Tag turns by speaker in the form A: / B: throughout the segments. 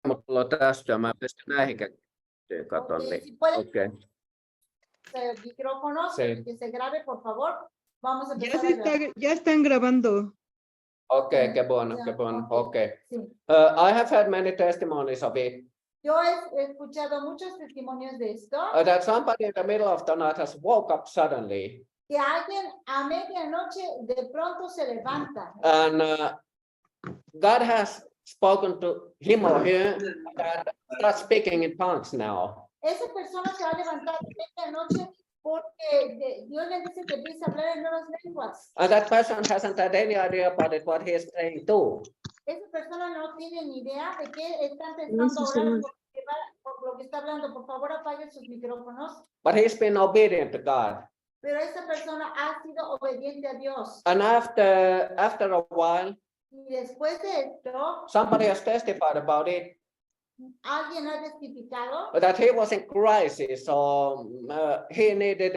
A: mulla tästä, mä pystyn näihin katon.
B: Ok,
A: Niin.
B: si puede
A: Okei.
B: el micrófono,
A: Sí.
B: que se grabe, por favor. Vamos a
C: Ya,
B: empezar a grabar.
C: ya están grabando.
A: Okei, qué bueno,
B: Ya,
A: qué bueno.
B: ok.
A: Okay.
B: Sí.
A: I have had many testimonies of it.
B: Yo he escuchado muchos testimonios de esto,
A: That somebody in the middle of the night has woke up suddenly
B: que alguien a medianoche de pronto se levanta
A: and God has spoken to him or her and start speaking in tongues now.
B: esa persona se va a levantar a medianoche porque Dios le dice que empiece a hablar en nuevas lenguas.
A: And that person hasn't had any idea about it, what he is praying to.
B: Esa persona no tiene ni idea de qué está empezando a orar por lo que está hablando. Por favor, apaguen sus micrófonos.
A: But he's been obedient to God.
B: Pero esa persona ha sido obediente a Dios.
A: And after a while,
B: Y después de esto,
A: somebody has testified about it,
B: alguien ha testificado
A: that he was in crisis, so he needed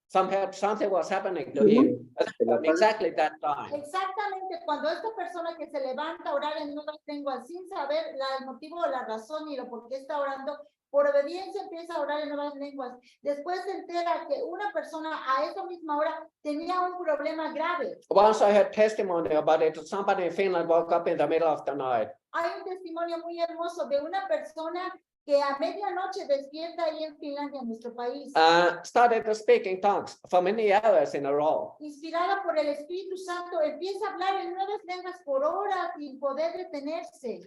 A: some help, something was happening to him exactly that time.
B: exactamente cuando esta persona que se levanta a orar en nuevas lenguas sin saber el motivo o la razón y lo por qué está orando, por obediencia empieza a orar en nuevas lenguas. Después se entera que una persona a esa misma hora tenía un problema grave.
A: Once I had testimony about it, somebody in Finland woke up in the middle of the night.
B: Hay un testimonio muy hermoso de una persona que a medianoche despierta ahí en Finlandia, en nuestro país.
A: Started to speak in tongues for many hours in a row.
B: Inspirada por el Espíritu Santo, empieza a hablar en nuevas lenguas por horas sin poder detenerse.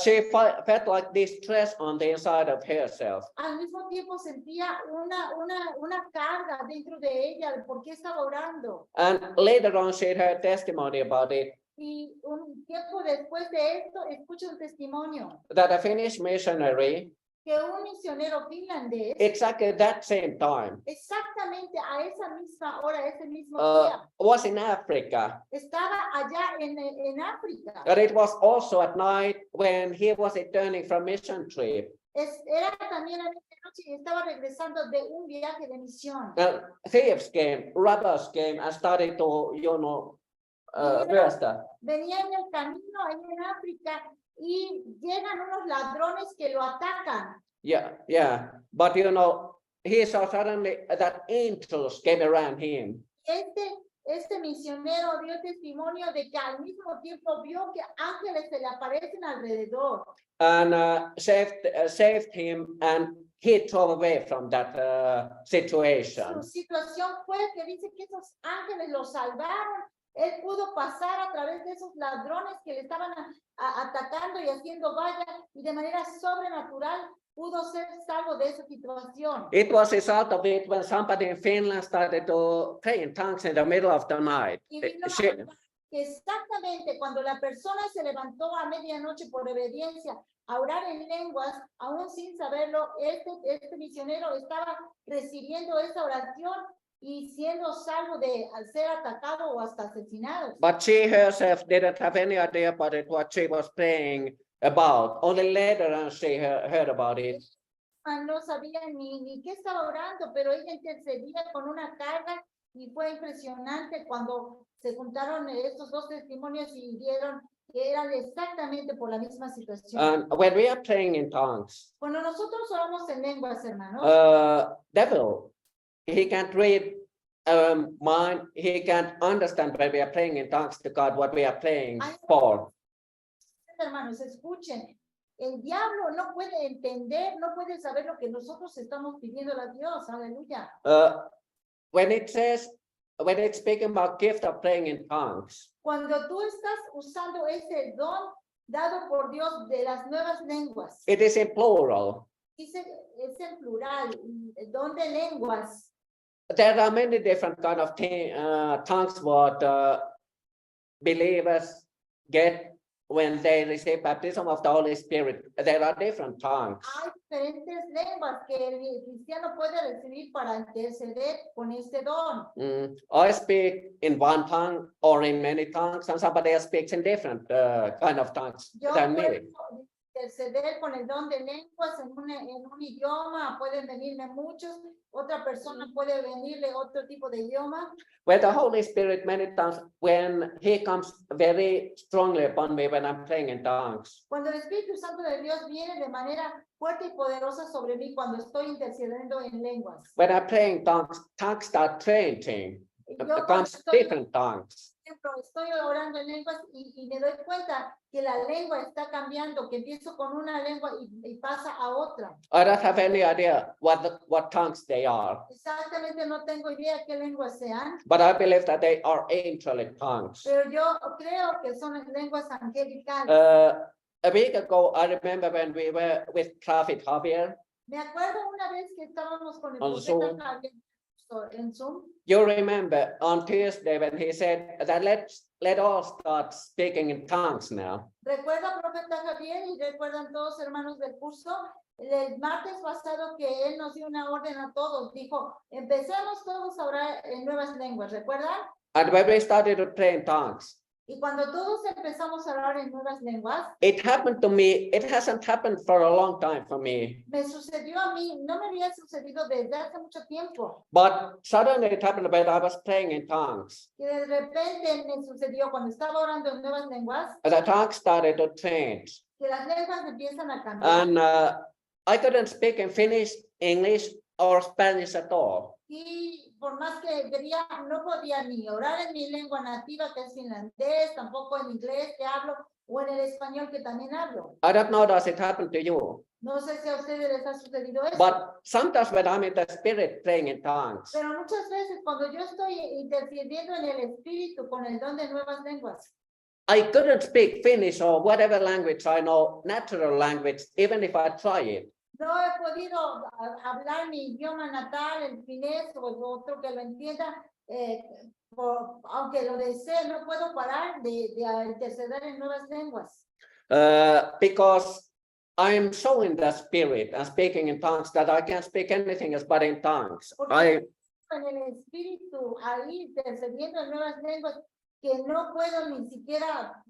A: She felt like this stress on the inside of herself.
B: Al mismo tiempo sentía una carga dentro de ella de por qué estaba orando.
A: And later on, she had testimony about it,
B: Y un tiempo después de esto, escucha un testimonio
A: that a Finnish missionary,
B: que un misionero finlandés,
A: exactly that same time,
B: exactamente a esa misma hora, ese mismo día,
A: was in Africa.
B: estaba allá en África.
A: But it was also at night when he was returning from mission trip.
B: Era también a medianoche y estaba regresando de un viaje de misión.
A: Thieves came, robbers came and started to, arrest.
B: Venía en el camino ahí en África y llegan unos ladrones que lo atacan.
A: Yeah. But he saw suddenly that angels came around him.
B: Este misionero dio testimonio de que al mismo tiempo vio que ángeles se le aparecen alrededor.
A: And saved him, and he drove away from that situation.
B: Su situación fue que dice que esos ángeles lo salvaron. Él pudo pasar a través de esos ladrones que le estaban atacando y haciendo valla, y de manera sobrenatural pudo ser salvo de esa situación.
A: It was a result of it when somebody in Finland started to pray in tongues in the middle of the night.
B: Y vino que exactamente cuando la persona se levantó a medianoche por obediencia a orar en lenguas, aún sin saberlo, este misionero estaba recibiendo esa oración y siendo salvo de al ser atacado o hasta asesinado.
A: But she herself didn't have any idea about it, what she was praying about. Only later on she heard about it.
B: No sabía ni qué estaba orando, pero ella intercedía con una carga y fue impresionante cuando se juntaron estos dos testimonios y vieron que eran exactamente por la misma situación.
A: And when we are praying in tongues,
B: Cuando nosotros oramos en lenguas, hermanos,
A: devil, he can't read mind, he can't understand when we are praying in tongues to God what we are praying for.
B: Hermanos, escuchen, el diablo no puede entender, no puede saber lo que nosotros estamos pidiendo a Dios, aleluya.
A: When it's speaking about gift of praying in tongues,
B: Cuando tú estás usando ese don dado por Dios de las nuevas lenguas,
A: it is in plural.
B: dice, es en plural, don de lenguas.
A: There are many different kind of tongues what believers get when they receive baptism of the Holy Spirit. There are different tongues.
B: Hay diferentes lenguas que el cristiano puede recibir para interceder con este don.
A: I speak in one tongue or in many tongues, and somebody else speaks in different kind of tongues
B: Yo
A: than
B: puedo
A: me.
B: interceder con el don de lenguas en un idioma, pueden venirme muchos, otra persona puede venirle otro tipo de idioma.
A: Where the Holy Spirit many times, when He comes very strongly upon me when I'm praying in tongues,
B: Cuando el Espíritu Santo de Dios viene de manera fuerte y poderosa sobre mí cuando estoy intercediendo en lenguas.
A: when I'm praying tongues, tongues start changing,
B: Yo cuando
A: becomes
B: estoy,
A: different tongues.
B: por ejemplo, estoy orando en lenguas y me doy cuenta que la lengua está cambiando, que empiezo con una lengua y pasa a otra.
A: I don't have any idea what tongues they are,
B: Exactamente no tengo idea qué lenguas sean,
A: but I believe that they are angelic tongues.
B: pero yo creo que son lenguas angelicales.
A: A week ago, I remember when we were with Prophet Javier,
B: Me acuerdo una vez que estábamos con el
A: On
B: profeta
A: Zoom.
B: Javier en Zoom.
A: you remember on Tuesday when he said that let all start speaking in tongues now.
B: Recuerda, profeta Javier, y recuerdan todos hermanos del curso, el martes pasado que él nos dio una orden a todos, dijo, empecemos todos a orar en nuevas lenguas, ¿recuerdan?
A: And when we started to pray in tongues,
B: Y cuando todos empezamos a orar en nuevas lenguas,
A: it happened to me. It hasn't happened for a long time for me,
B: me sucedió a mí, no me había sucedido desde hace mucho tiempo,
A: but suddenly it happened when I was praying in tongues.
B: que de repente me sucedió cuando estaba orando en nuevas lenguas,
A: The tongues started to change,
B: que las lenguas empiezan a cambiar.
A: and I couldn't speak in Finnish, English, or Spanish at all.
B: Y por más que quería, no podía ni orar en mi lengua nativa, que es finlandés, tampoco en inglés que hablo, o en el español que también hablo.
A: I don't know, does it happen to you?
B: No sé si a ustedes les ha sucedido eso.
A: But sometimes when I'm in the spirit praying in tongues,
B: Pero muchas veces cuando yo estoy intercediendo en el espíritu con el don de nuevas lenguas,
A: I couldn't speak Finnish or whatever language I know, natural language, even if I try it.
B: no he podido hablar mi idioma natal, el finés o el otro que lo entienda, aunque lo desee, no puedo parar de interceder en nuevas lenguas.
A: Because I'm so in the spirit and speaking in tongues that I can't speak anything else but in tongues.
B: En el espíritu, ahí intercediendo en nuevas lenguas, que no puedo ni siquiera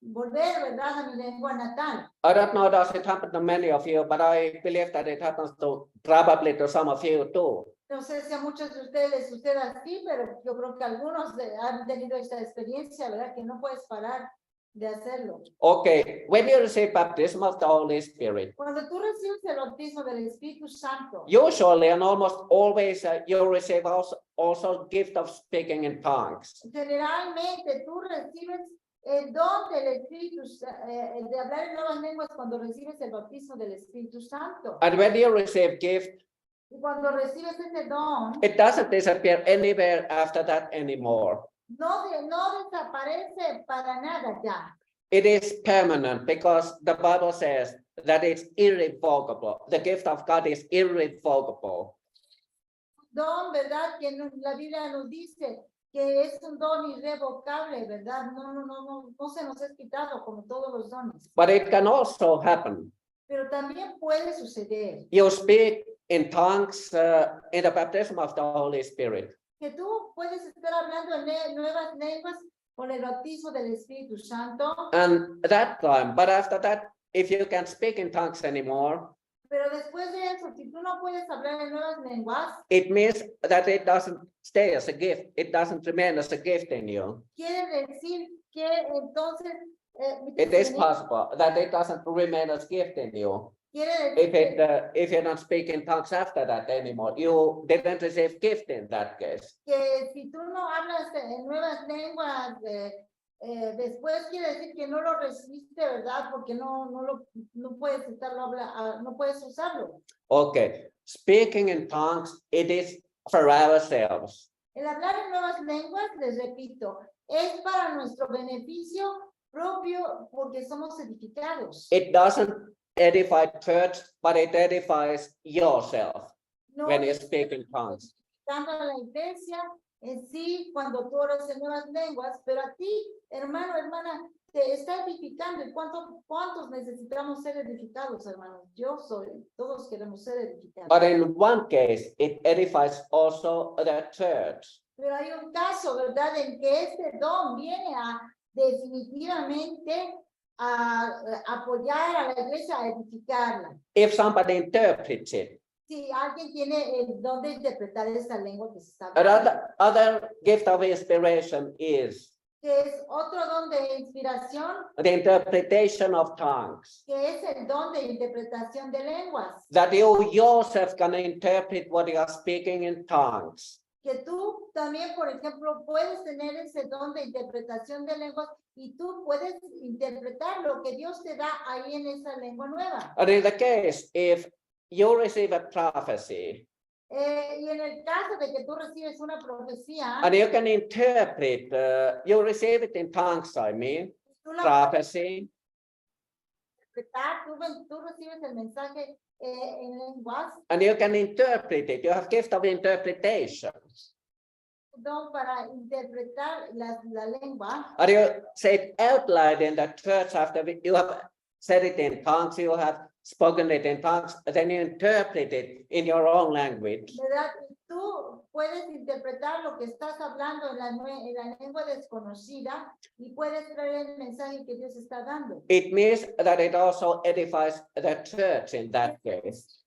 B: volver, ¿verdad?, a mi lengua natal.
A: I don't know, does it happen to many of you, but I believe that it happens to probably to some of you too.
B: No sé si a muchos de ustedes les suceda así, pero yo creo que algunos han tenido esta experiencia, ¿verdad?, que no puedes parar de hacerlo.
A: Okay, when you receive baptism of the Holy Spirit,
B: Cuando tú recibes el bautismo del Espíritu Santo,
A: usually and almost always you receive also gift of speaking in tongues.
B: generalmente tú recibes el don del Espíritu, de hablar en nuevas lenguas cuando recibes el bautismo del Espíritu Santo.
A: And when you receive gift,
B: Y cuando recibes ese don,
A: it doesn't disappear anywhere after that anymore.
B: no desaparece para nada ya.
A: It is permanent because the Bible says that it's irrevocable. The gift of God is irrevocable.
B: Don, ¿verdad? Que la Biblia nos dice que es un don irrevocable, ¿verdad? No se nos es quitado como todos los dones.
A: But it can also happen.
B: Pero también puede suceder
A: You speak in tongues in the baptism of the Holy Spirit.
B: que tú puedes estar hablando en nuevas lenguas con el bautismo del Espíritu Santo,
A: And that time, but after that, if you can't speak in tongues anymore,
B: pero después de eso, si tú no puedes hablar en nuevas lenguas,
A: it means that it doesn't stay as a gift. It doesn't remain as a gift in you.
B: quiere decir que entonces
A: It is possible that it doesn't remain as gift in you.
B: quiere decir
A: If you don't speak in tongues after that anymore, you didn't receive gift in that case.
B: que si tú no hablas en nuevas lenguas, después quiere decir que no lo recibiste, ¿verdad? Porque no puedes no puedes usarlo.
A: Okay, speaking in tongues, it is for ourselves.
B: El hablar en nuevas lenguas, les repito, es para nuestro beneficio propio porque somos edificados.
A: It doesn't edify church, but it edifies yourself
B: No
A: when you
B: es
A: speak in tongues.
B: edificando a la iglesia en sí cuando tú oras en nuevas lenguas, pero a ti, hermano, hermana, te está edificando. ¿Y cuántos necesitamos ser edificados, hermanos? Todos queremos ser edificados.
A: But in one case, it edifies also the church.
B: Pero hay un caso, ¿verdad?, en que este don viene a definitivamente a apoyar a la iglesia, a edificarla.
A: If somebody interprets it,
B: Si alguien tiene el don de interpretar esa lengua que se está hablando,
A: Other gift of inspiration is
B: que es otro don de inspiración,
A: the interpretation of tongues.
B: que es el don de interpretación de lenguas.
A: That you yourself can interpret what you are speaking in tongues.
B: Que tú también, por ejemplo, puedes tener ese don de interpretación de lenguas y tú puedes interpretar lo que Dios te da ahí en esa lengua nueva.
A: And in the case, if you receive a prophecy
B: Y en el caso de que tú recibes una profecía,
A: and you can interpret, you receive it in tongues, I mean,
B: tú la puedes
A: prophecy,
B: interpretar, tú recibes el mensaje en lenguas,
A: and you can interpret it. You have gift of interpretation.
B: don para interpretar la lengua.
A: Or you say it out loud in the church after you have said it in tongues, you have spoken it in tongues, then you interpret it in your own language.
B: ¿Verdad? Tú puedes interpretar lo que estás hablando en la lengua desconocida y puedes traer el mensaje que Dios está dando.
A: It means that it also edifies the church in that case.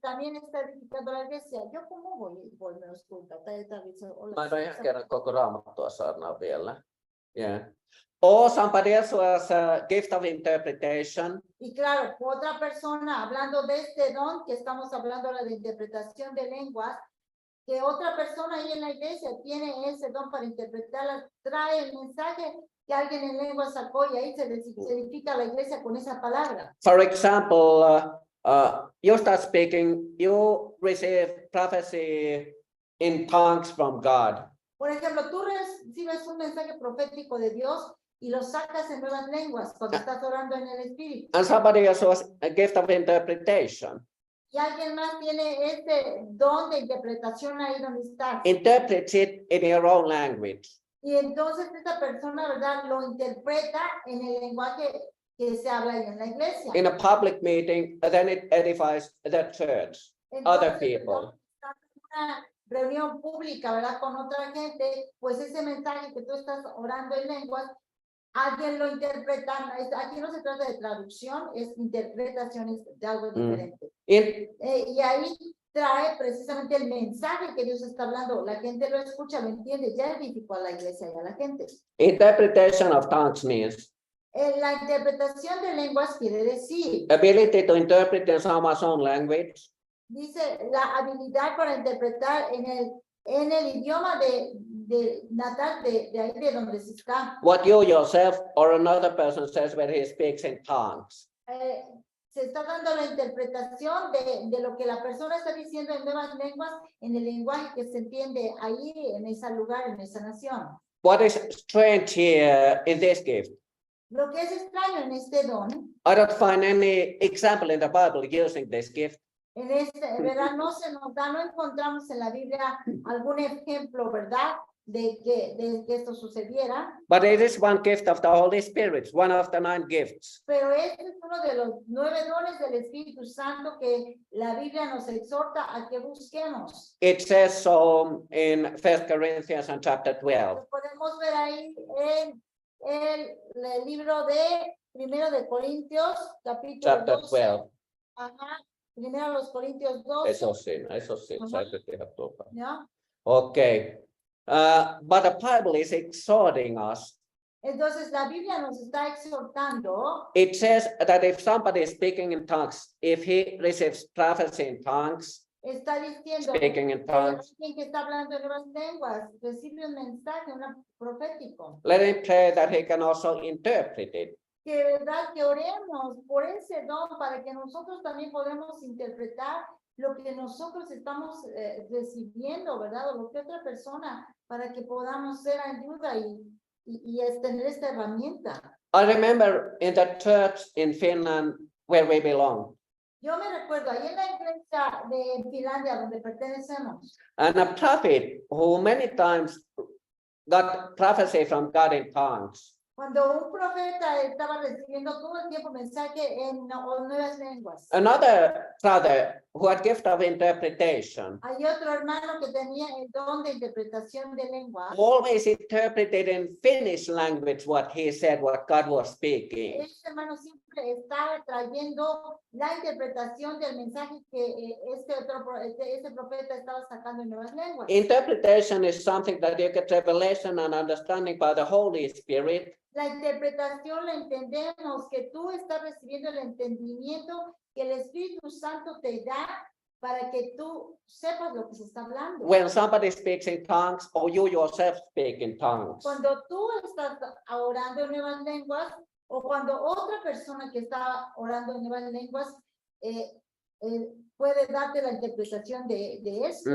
B: También está edificando la iglesia. Yo cómo voy me ausculta.
A: Mä en ole ihan kerran koko raamattua saarnaa vielä. Yeah. Or somebody else who has a gift of interpretation.
B: Y claro, otra persona hablando de este don que estamos hablando ahora de interpretación de lenguas, que otra persona ahí en la iglesia tiene ese don para interpretarla, trae el mensaje que alguien en lengua sacó y ahí se edifica la iglesia con esa palabra.
A: For example, you start speaking, you receive prophecy in tongues from God.
B: Por ejemplo, tú recibes un mensaje profético de Dios y lo sacas en nuevas lenguas cuando estás orando en el Espíritu.
A: And somebody else has a gift of interpretation.
B: Y alguien más tiene este don de interpretación ahí donde estás.
A: Interprets it in your own language.
B: Y entonces esta persona, ¿verdad? Lo interpreta en el lenguaje que se habla ahí en la iglesia.
A: In a public meeting, then it edifies the church, other people.
B: Una reunión pública, ¿verdad? Con otra gente, pues ese mensaje que tú estás orando en lenguas, alguien lo interpreta. Aquí no se trata de traducción, es interpretación de algo diferente. Y ahí trae precisamente el mensaje que Dios está hablando. La gente lo escucha, lo entiende, ya edificó a la iglesia y a la gente.
A: Interpretation of tongues means
B: La interpretación de lenguas quiere decir,
A: ability to interpret in someone's own language.
B: dice, la habilidad para interpretar en el idioma natal de ahí de donde se está.
A: What you yourself or another person says when he speaks in tongues.
B: Se está dando la interpretación de lo que la persona está diciendo en nuevas lenguas, en el lenguaje que se entiende ahí, en ese lugar, en esa nación.
A: What is strange here in this gift?
B: Lo que es extraño en este don,
A: I don't find any example in the Bible using this gift.
B: en ¿verdad? No se nos da, no encontramos en la Biblia algún ejemplo, ¿verdad? De que esto sucediera.
A: But it is one gift of the Holy Spirit, one of the 9 gifts.
B: Pero este es uno de los 9 dones del Espíritu Santo que la Biblia nos exhorta a que busquemos.
A: It says so in 1 Corinthians and chapter 12.
B: Lo podemos ver ahí en el libro de 1 de Corintios, capítulo
A: Chapter
B: 12.
A: 12.
B: Ajá, 1 los Corintios 12.
A: Eso sí,
B: Ajá.
A: saite tehdä tuota.
B: ¿No?
A: Okay. But the Bible is exhorting us.
B: Entonces la Biblia nos está exhortando.
A: It says that if somebody is speaking in tongues, if he receives prophecy in tongues,
B: Está diciendo
A: speaking in tongues,
B: alguien que está hablando en nuevas lenguas recibe un mensaje, profético.
A: let him pray that he can also interpret it.
B: Que verdad que oremos por ese don para que nosotros también podamos interpretar lo que nosotros estamos recibiendo, ¿verdad? O lo que otra persona, para que podamos ser ayuda y tener esta herramienta.
A: I remember in the church in Finland where we belong,
B: Yo me recuerdo ahí en la iglesia de Finlandia donde pertenecemos.
A: and a prophet who many times got prophecy from God in tongues.
B: Cuando un profeta estaba recibiendo todo el tiempo mensaje en nuevas lenguas.
A: Another brother who had gift of interpretation
B: Hay otro hermano que tenía el don de interpretación de lengua.
A: always interpreted in Finnish language what he said, what God was speaking.
B: Este hermano siempre estaba trayendo la interpretación del mensaje que este profeta estaba sacando en nuevas lenguas.
A: Interpretation is something that you get revelation and understanding by the Holy Spirit.
B: La interpretación la entendemos que tú estás recibiendo el entendimiento que el Espíritu Santo te da para que tú sepas lo que se está hablando.
A: When somebody speaks in tongues or you yourself speak in tongues.
B: Cuando tú estás orando en nuevas lenguas o cuando otra persona que está orando en nuevas lenguas puede darte la interpretación de eso.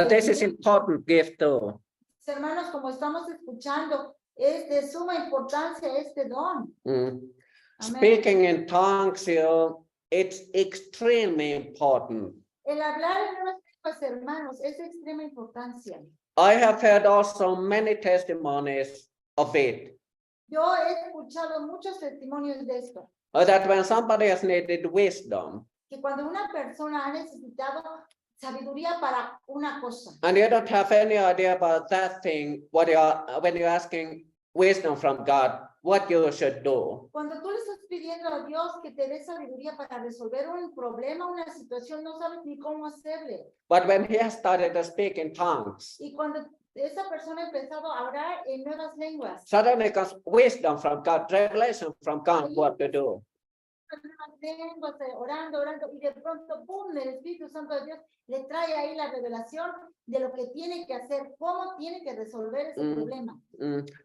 A: This is important gift too.
B: Hermanos, como estamos escuchando, es de suma importancia este don. Amén.
A: Speaking in tongues, it's extremely important.
B: El hablar en nuevas lenguas, hermanos, es de extrema importancia.
A: I have heard also many testimonies of it.
B: Yo he escuchado muchos testimonios de esto.
A: That when somebody has needed wisdom,
B: Que cuando una persona ha necesitado sabiduría para una cosa.
A: and you don't have any idea about that thing, when you're asking wisdom from God, what you should do.
B: Cuando tú le estás pidiendo a Dios que te dé sabiduría para resolver un problema, una situación, no sabes ni cómo hacerle.
A: But when he has started to speak in tongues,
B: Y cuando esa persona ha empezado a hablar en nuevas lenguas,
A: suddenly comes wisdom from God, revelation from God, what to do.
B: nuevas lenguas, orando, y de pronto, ¡pum!, el Espíritu Santo de Dios le trae ahí la revelación de lo que tiene que hacer, cómo tiene que resolver ese problema.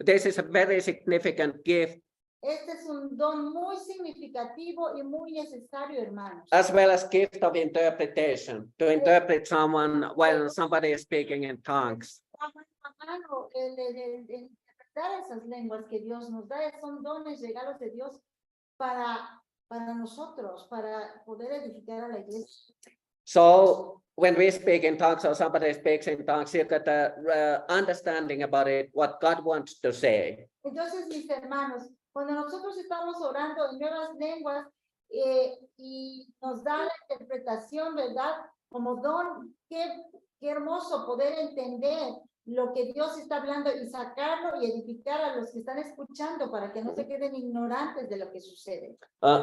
A: This is a very significant gift,
B: Este es un don muy significativo y muy necesario, hermanos.
A: as well as gift of interpretation, to interpret someone when somebody is speaking in tongues.
B: El interpretar esas lenguas que Dios nos da son dones, regalos de Dios para nosotros, para poder edificar a la iglesia.
A: So when we speak in tongues or somebody speaks in tongues, you get a understanding about it, what God wants to say.
B: Entonces, mis hermanos, cuando nosotros estamos orando en nuevas lenguas y nos da la interpretación, ¿verdad? Como don, qué hermoso poder entender lo que Dios está hablando y sacarlo y edificar a los que están escuchando para que no se queden ignorantes de lo que sucede.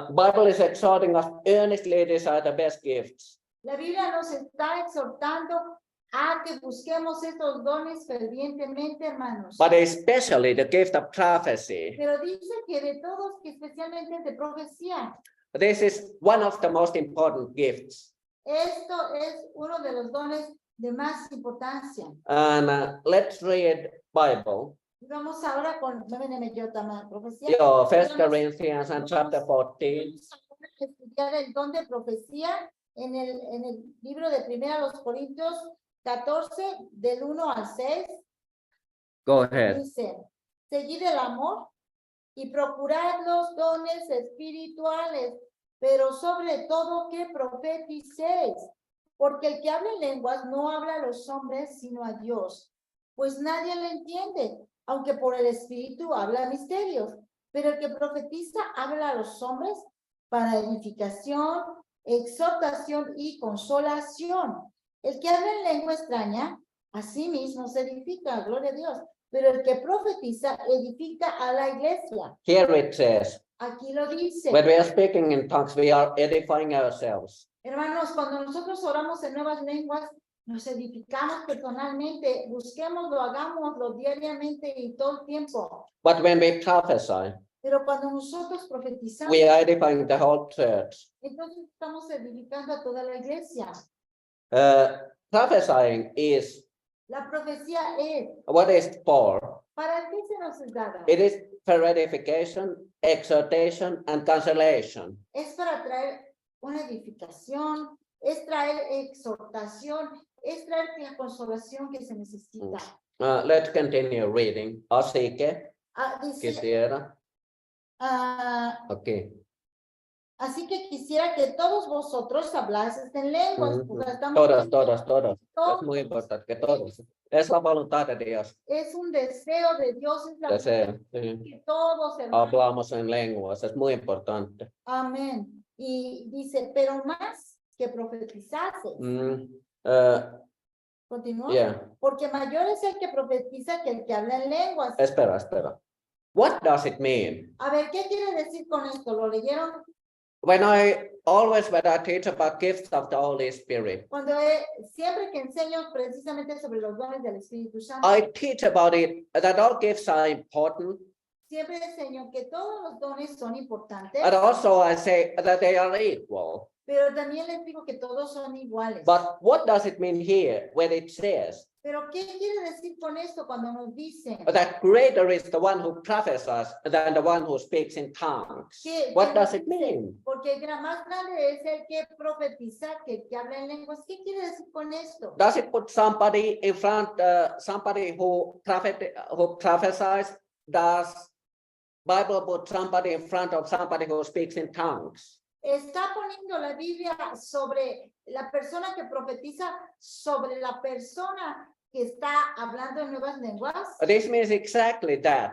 A: Bible is exhorting us earnestly, these are the best gifts.
B: La Biblia nos está exhortando a que busquemos estos dones fervientemente, hermanos.
A: But especially the gift of prophecy.
B: Pero dice que de todos, que especialmente de profecía.
A: This is one of the most important gifts.
B: Esto es uno de los dones de más importancia.
A: And let's read Bible.
B: Vamos ahora con profecía.
A: Yo, 1 Corinthians and chapter 14.
B: Vamos a estudiar el don de profecía en el libro de 1 Corintios 14, del 1 al 6.
A: Go ahead.
B: Dice, seguid el amor y procurad los dones espirituales, pero sobre todo que profeticéis, porque el que habla en lenguas no habla a los hombres, sino a Dios, pues nadie le entiende, aunque por el Espíritu habla misterios, pero el que profetiza habla a los hombres para edificación, exhortación y consolación. El que habla en lengua extraña, a sí mismo se edifica, gloria a Dios, pero el que profetiza edifica a la iglesia.
A: Here it says,
B: Aquí lo dice.
A: when we are speaking in tongues, we are edifying ourselves.
B: Hermanos, cuando nosotros oramos en nuevas lenguas, nos edificamos personalmente, busquémoslo, hagámoslo diariamente y todo el tiempo.
A: But when we prophesy,
B: Pero cuando nosotros profetizamos,
A: we are edifying the whole church.
B: entonces estamos edificando a toda la iglesia.
A: Prophesying is,
B: La profecía es,
A: what is for?
B: ¿para qué se nos es dada?
A: It is for edification, exhortation, and consolation.
B: Es para traer una edificación, es traer exhortación, es traer la consolación que se necesita.
A: Let's continue reading. Así que,
B: Dice,
A: quisiera. Okay.
B: Así que quisiera que todos vosotros hablases en lenguas. O sea, estamos
A: Todos,
B: viendo
A: todos, todos. Es
B: todos.
A: muy importante que todos. Es la voluntad de Dios.
B: Es un deseo de Dios, es la
A: Deseo, sí.
B: que todos, hermanos.
A: Hablamos en lenguas, es muy importante.
B: Amén. Y dice, pero más que profetizases. Continúa.
A: Yeah.
B: Porque mayor es el que profetiza que el que habla en lenguas.
A: Espera. What does it mean?
B: A ver, ¿qué quiere decir con esto? ¿Lo leyeron?
A: When I teach about gifts of the Holy Spirit,
B: Cuando siempre que enseño precisamente sobre los dones del Espíritu Santo,
A: I teach about it that all gifts are important.
B: siempre enseño que todos los dones son importantes,
A: And also I say that they are equal.
B: pero también les digo que todos son iguales.
A: But what does it mean here when it says
B: Pero ¿qué quiere decir con esto cuando nos dicen
A: that greater is the one who prophesies than the one who speaks in tongues? What does it mean?
B: Porque más grande es el que profetiza que el que habla en lenguas? ¿Qué quiere decir con esto?
A: Does it put somebody in front, somebody who prophesies? Does Bible put somebody in front of somebody who speaks in tongues?
B: Está poniendo la Biblia sobre la persona que profetiza, sobre la persona que está hablando en nuevas lenguas.
A: This means exactly that.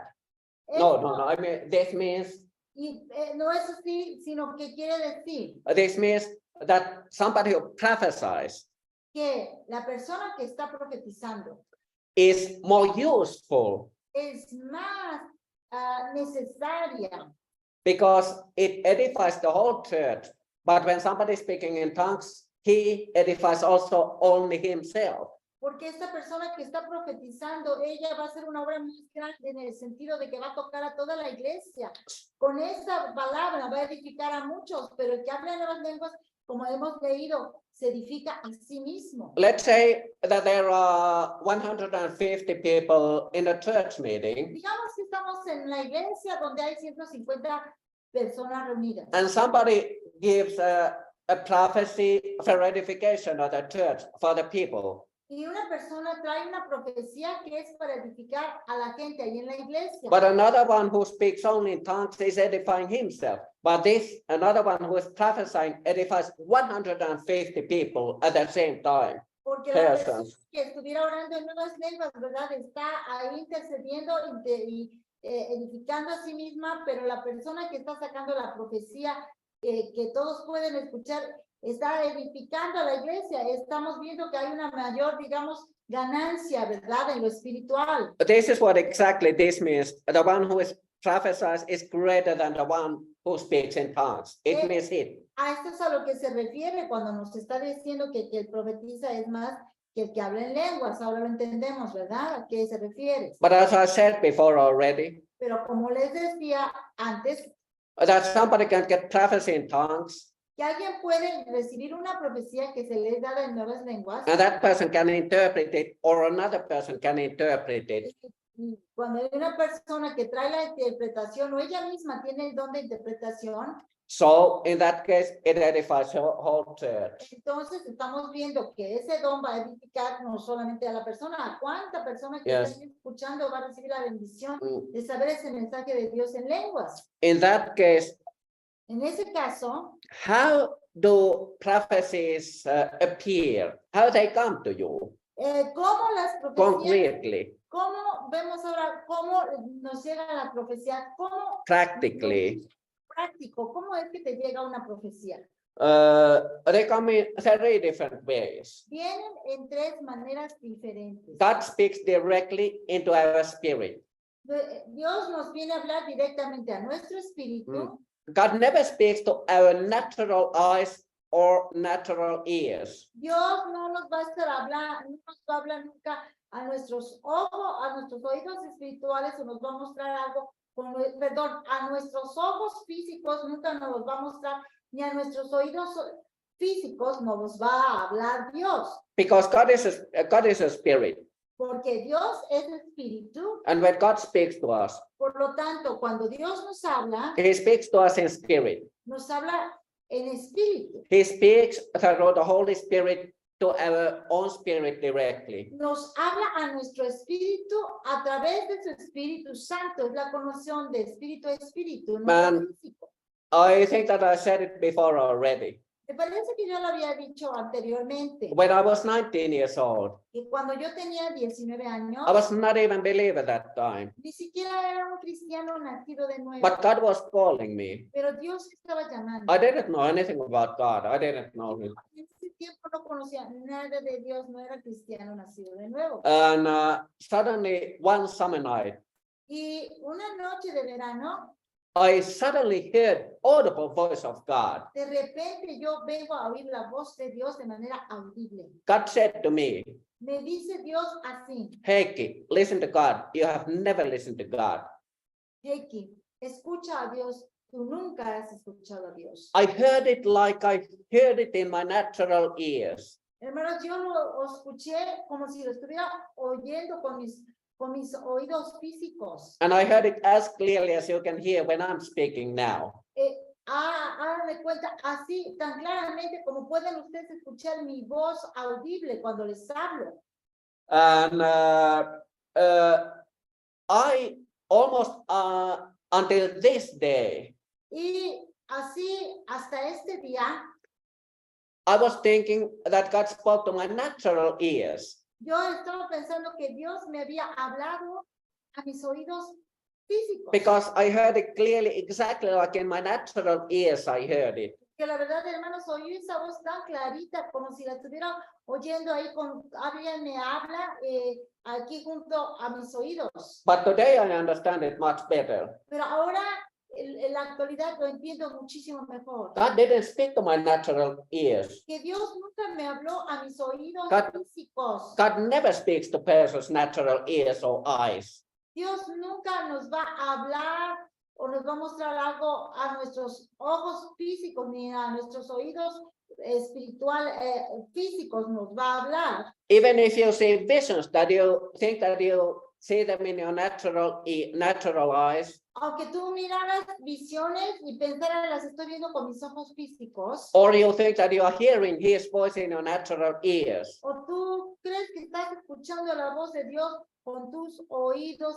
A: No.
B: Esto-
A: I mean, this means
B: Y no es así, sino que quiere decir
A: this means that somebody who prophesies
B: que la persona que está profetizando
A: is more useful
B: es más necesaria,
A: because it edifies the whole church. But when somebody is speaking in tongues, he edifies also only himself.
B: porque esta persona que está profetizando, ella va a hacer una obra más grande en el sentido de que va a tocar a toda la iglesia. Con esa palabra va a edificar a muchos, pero el que habla en nuevas lenguas, como hemos leído, se edifica a sí mismo.
A: Let's say that there are 150 people in a church meeting,
B: Digamos que estamos en la iglesia donde hay 150 personas reunidas.
A: and somebody gives a prophecy for edification of the church for the people.
B: Y una persona trae una profecía que es para edificar a la gente ahí en la iglesia.
A: But another one who speaks only in tongues is edifying himself. But this, another one who is prophesying, edifies 150 people at the same time.
B: Porque la persona
A: Persons.
B: que estuviera orando en nuevas lenguas, ¿verdad? Está ahí intercediendo y edificando a sí misma, pero la persona que está sacando la profecía que todos pueden escuchar, está edificando a la iglesia. Estamos viendo que hay una mayor, digamos, ganancia, ¿verdad? En lo espiritual.
A: This is what exactly this means. The one who is prophesies is greater than the one who speaks in tongues. It means it.
B: A esto es a lo que se refiere cuando nos está diciendo que el profetiza es más que el que habla en lenguas. Ahora lo entendemos, ¿verdad? ¿A qué se refiere?
A: But as I said before already,
B: Pero como les decía antes,
A: that somebody can get prophecy in tongues,
B: que alguien puede recibir una profecía que se le es dada en nuevas lenguas,
A: and that person can interpret it, or another person can interpret it.
B: y cuando hay una persona que trae la interpretación o ella misma tiene el don de interpretación,
A: So in that case, it edifies the whole church.
B: entonces estamos viendo que ese don va a edificar no solamente a la persona, a cuánta persona que
A: Yes.
B: está escuchando va a recibir la bendición
A: Mm.
B: de saber ese mensaje de Dios en lenguas.
A: In that case,
B: En ese caso,
A: how do prophecies appear? How they come to you
B: ¿cómo las profecías,
A: concretely,
B: cómo vemos ahora, cómo nos llega la profecía, cómo
A: practically?
B: práctico, cómo es que te llega una profecía?
A: They come in 3 different ways.
B: Vienen en 3 maneras diferentes.
A: God speaks directly into our spirit.
B: Dios nos viene a hablar directamente a nuestro espíritu.
A: God never speaks to our natural eyes or natural ears.
B: Dios no nos va a estar hablando, no nos va a hablar nunca a nuestros ojos, a nuestros oídos espirituales, o nos va a mostrar algo, perdón, a nuestros ojos físicos nunca nos los va a mostrar, ni a nuestros oídos físicos nos va a hablar Dios.
A: Because God is a spirit.
B: Porque Dios es espíritu,
A: And when God speaks to us,
B: por lo tanto, cuando Dios nos habla
A: he speaks to us in spirit.
B: en espíritu.
A: He speaks through the Holy Spirit to our own spirit directly.
B: Nos habla a nuestro espíritu a través de su Espíritu Santo. Es la conexión de espíritu a espíritu, no
A: Man.
B: físico.
A: I think that I said it before already.
B: Me parece que yo lo había dicho anteriormente,
A: When I was 19 years old,
B: que cuando yo tenía 19 años,
A: I was not even a believer that time,
B: ni siquiera era un cristiano nacido de nuevo,
A: but God was calling me.
B: pero Dios estaba llamando.
A: I didn't know anything about God. I didn't know him.
B: En ese tiempo no conocía nada de Dios, no era cristiano nacido de nuevo.
A: And suddenly, one summer night,
B: Y una noche de verano,
A: I suddenly heard audible voice of God.
B: de repente yo vengo a oír la voz de Dios de manera audible.
A: God said to me,
B: Me dice Dios así:
A: Heikki, listen to God. You have never listened to God.
B: Heikki, escucha a Dios, tú nunca has escuchado a Dios.
A: I heard it like I heard it in my natural ears.
B: Hermanos, yo lo escuché como si lo estuviera oyendo con mis oídos físicos.
A: And I heard it as clearly as you can hear when I'm speaking now.
B: Hagan de cuenta así tan claramente como pueden ustedes escuchar mi voz audible cuando les hablo.
A: And I almost until this day,
B: Y así hasta este día,
A: I was thinking that God spoke to my natural ears.
B: yo estaba pensando que Dios me había hablado a mis oídos físicos.
A: Because I heard it clearly, exactly like in my natural ears, I heard it.
B: Que la verdad, hermanos, oí esa voz tan clarita como si la estuviera oyendo ahí con alguien me habla aquí junto a mis oídos.
A: But today I understand it much better.
B: Pero ahora, en la actualidad, lo entiendo muchísimo mejor.
A: God didn't speak to my natural ears.
B: Que Dios nunca me habló a mis oídos
A: God-
B: físicos.
A: God never speaks to persons' natural ears or eyes.
B: Dios nunca nos va a hablar o nos va a mostrar algo a nuestros ojos físicos ni a nuestros oídos físicos nos va a hablar.
A: Even if you see visions that you think that you see them in your natural eyes,
B: Aunque tú miraras visiones y pensaras las estoy viendo con mis ojos físicos,
A: or you think that you are hearing his voice in your natural ears,
B: o tú crees que estás escuchando la voz de Dios con tus oídos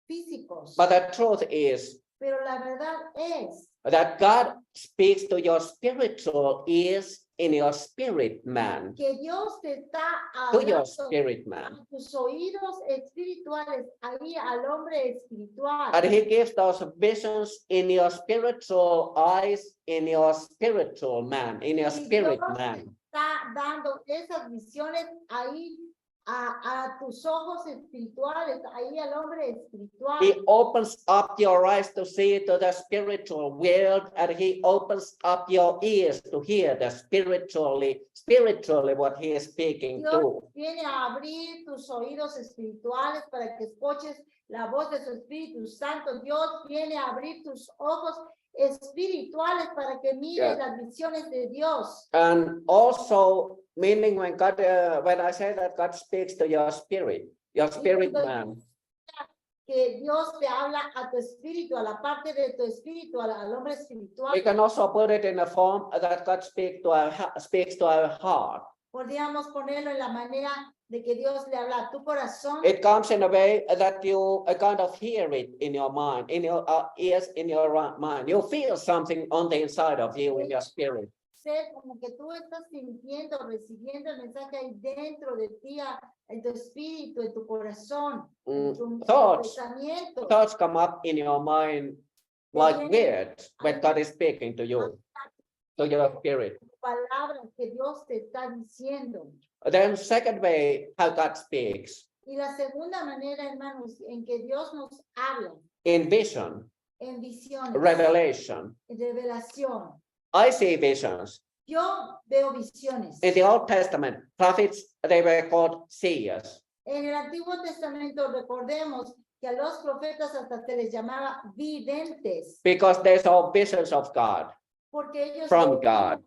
B: físicos.
A: but the truth is
B: Pero la verdad es
A: that God speaks to your spiritual ears in your spirit man,
B: que Dios te está
A: to your
B: hablando
A: spirit man.
B: a tus oídos espirituales, ahí al hombre espiritual.
A: And he gives those visions in your spiritual eyes, in your spiritual man, in your
B: Y
A: spirit
B: Dios
A: man.
B: Está dando esas visiones ahí a tus ojos espirituales, ahí al hombre espiritual.
A: He opens up your eyes to see to the spiritual world, and he opens up your ears to hear the spiritually what he is speaking
B: Dios
A: to.
B: viene a abrir tus oídos espirituales para que escuches la voz de su Espíritu Santo. Dios viene a abrir tus ojos espirituales para que mires las visiones de Dios.
A: And also, meaning when God, when I say that God speaks to your spirit man,
B: Que Dios te habla a tu espíritu, a la parte de tu espíritu, al hombre espiritual.
A: we can also put it in a form that God speaks to our heart.
B: Podríamos ponerlo en la manera de que Dios le habla a tu corazón.
A: It comes in a way that you kind of hear it in your mind, in your ears, in your mind. You feel something on the inside of you in your spirit.
B: Ser como que tú estás sintiendo, recibiendo el mensaje ahí dentro de ti, en tu espíritu, en tu corazón, en tu pensamiento.
A: Thoughts come up in your mind like words when God is speaking to you, to your spirit.
B: Palabras que Dios te está diciendo.
A: Then second way how God speaks,
B: Y la segunda manera, hermanos, en que Dios nos habla,
A: in vision,
B: en visiones,
A: revelation.
B: en revelación.
A: I see visions.
B: Yo veo visiones.
A: In the Old Testament, prophets, they were called seers.
B: En el Antiguo Testamento recordemos que a los profetas hasta se les llamaba videntes,
A: Because they saw visions of God.
B: porque ellos
A: From
B: veían
A: God.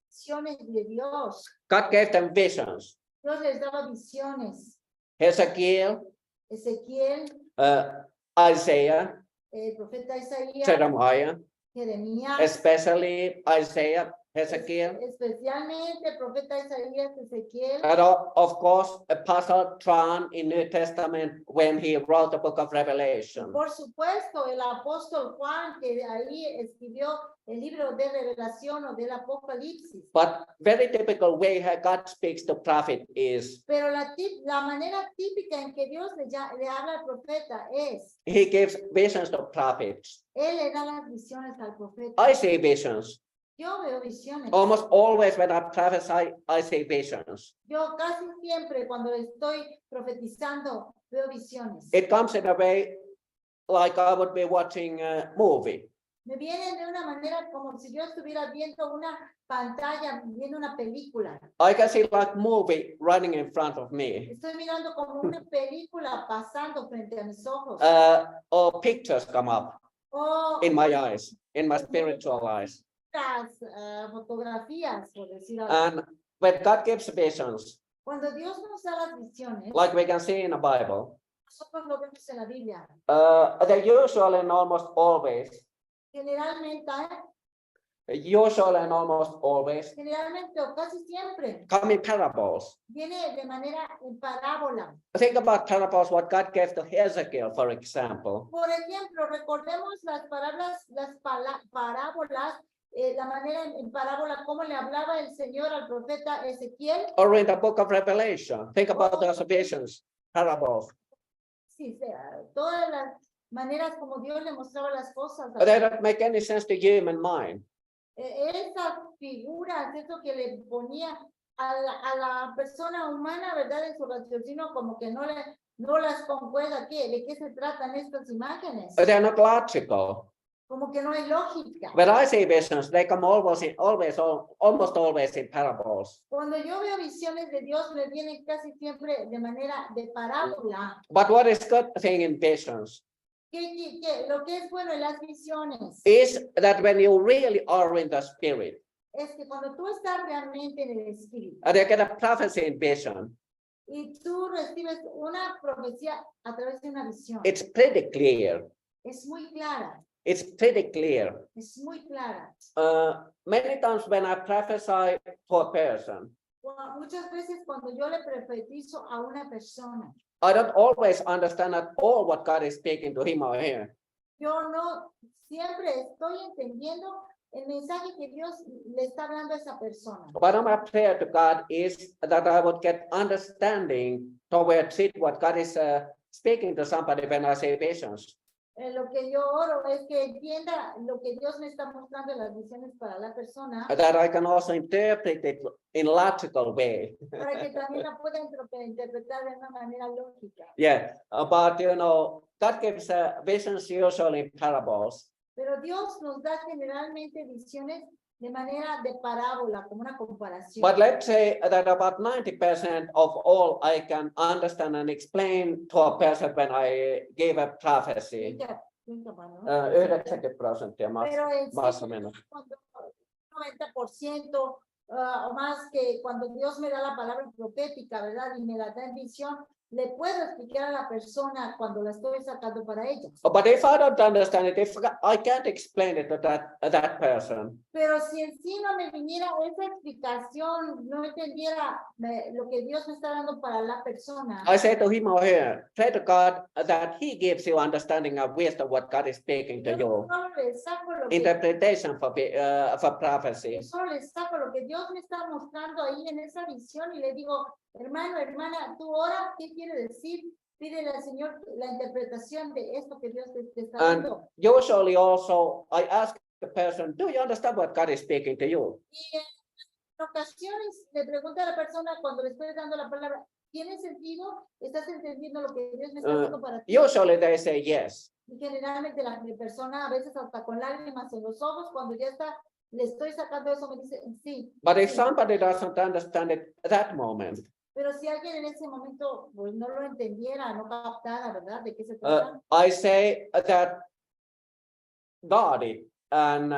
B: visiones de Dios.
A: God gave them visions.
B: Dios les daba visiones.
A: Ezekiel,
B: Ezequiel,
A: Isaiah,
B: el profeta Isaías,
A: Jeremiah,
B: Jeremías,
A: especially Isaiah, Hezekiel,
B: especialmente el profeta Isaías, Ezequiel,
A: and of course, Apostle John in New Testament when he wrote the book of Revelation.
B: por supuesto, el apóstol Juan, que ahí escribió el libro de Revelación o del Apocalipsis.
A: But very typical way how God speaks to prophet is
B: Pero la manera típica en que Dios le habla al profeta es,
A: he gives visions to prophets.
B: él le da las visiones al profeta.
A: I see visions.
B: Yo veo visiones.
A: Almost always when I prophesy, I see visions.
B: Yo casi siempre cuando estoy profetizando veo visiones.
A: It comes in a way like I would be watching a movie.
B: Me vienen de una manera como si yo estuviera viendo una pantalla, viendo una película.
A: I can see like movie running in front of me,
B: Estoy mirando como una película pasando frente a mis ojos.
A: or pictures come up
B: O
A: in my eyes, in my spiritual eyes.
B: las fotografías, por decirlo así.
A: And when God gives visions,
B: Cuando Dios nos da las visiones,
A: like we can see in the Bible,
B: nosotros lo vemos en la Biblia.
A: they usually and almost always,
B: Generalmente o casi siempre
A: come in parables.
B: viene de manera en parábola.
A: Think about parables, what God gave to Hezekiel, for example.
B: Por ejemplo, recordemos las parábolas, la manera en parábola, cómo le hablaba el Señor al profeta Ezequiel.
A: Or in the book of Revelation, think about those visions, parables.
B: Sí, todas las maneras como Dios le mostraba las cosas.
A: They don't make any sense to human mind.
B: Esas figuras, eso que le ponía a la persona humana, ¿verdad? En su raciocinio, como que no las concuerda. ¿De qué se tratan estas imágenes?
A: They're not logical.
B: Como que no hay lógica.
A: When I see visions, they come almost always in parables.
B: Cuando yo veo visiones de Dios, me vienen casi siempre de manera de parábola.
A: But what is good thing in visions
B: Lo que es bueno en las visiones
A: is that when you really are in the spirit,
B: es que cuando tú estás realmente en el espíritu
A: and you get a prophecy in vision,
B: y tú recibes una profecía a través de una visión,
A: it's pretty clear.
B: es muy clara,
A: It's pretty clear.
B: es muy clara.
A: Many times when I prophesy to a person,
B: Muchas veces cuando yo le profetizo a una persona,
A: I don't always understand at all what God is speaking to him or her.
B: yo no siempre estoy entendiendo el mensaje que Dios le está hablando a esa persona.
A: But my prayer to God is that I would get understanding towards it, what God is speaking to somebody when I say visions.
B: Lo que yo oro es que entienda lo que Dios me está mostrando en las visiones para la persona,
A: That I can also interpret it in logical way.
B: para que también la pueda interpretar de una manera lógica.
A: Yeah, but God gives visions usually in parables.
B: Pero Dios nos da generalmente visiones de manera de parábola, como una comparación.
A: But let's say that about 90% of all I can understand and explain to a person when I give a prophecy. 90% más,
B: Pero en
A: más o menos.
B: cuando 90% o más que cuando Dios me da la palabra profética, ¿verdad? Y me la da en visión, le puedo explicar a la persona cuando la estoy sacando para ella.
A: But if I don't understand it, if I can't explain it to that person,
B: Pero si en sí no me viniera esa explicación, no entendiera lo que Dios me está dando para la persona,
A: I say to him or her, pray to God that He gives you understanding of wisdom, what God is speaking to
B: yo
A: you.
B: solo le saco lo que
A: Interpretation for prophecy.
B: yo solo le saco lo que Dios me está mostrando ahí en esa visión y le digo, hermano, hermana, tú ora, ¿qué quiere decir? Pídele al Señor la interpretación de esto que Dios te está
A: And
B: dando.
A: usually also, I ask the person, do you understand what God is speaking to you?
B: Y en ocasiones le pregunto a la persona cuando le estoy dando la palabra, ¿tiene sentido? ¿Estás entendiendo lo que Dios me está dando para ti?
A: Usually they say yes.
B: Y generalmente la persona, a veces hasta con lágrimas en los ojos, cuando ya está, le estoy sacando eso, me dice, sí.
A: But if
B: sí".
A: somebody doesn't understand it at that moment,
B: Pero si alguien en ese momento pues, no lo entendiera, no captara, ¿verdad? ¿De qué se trata?
A: I say that guard it and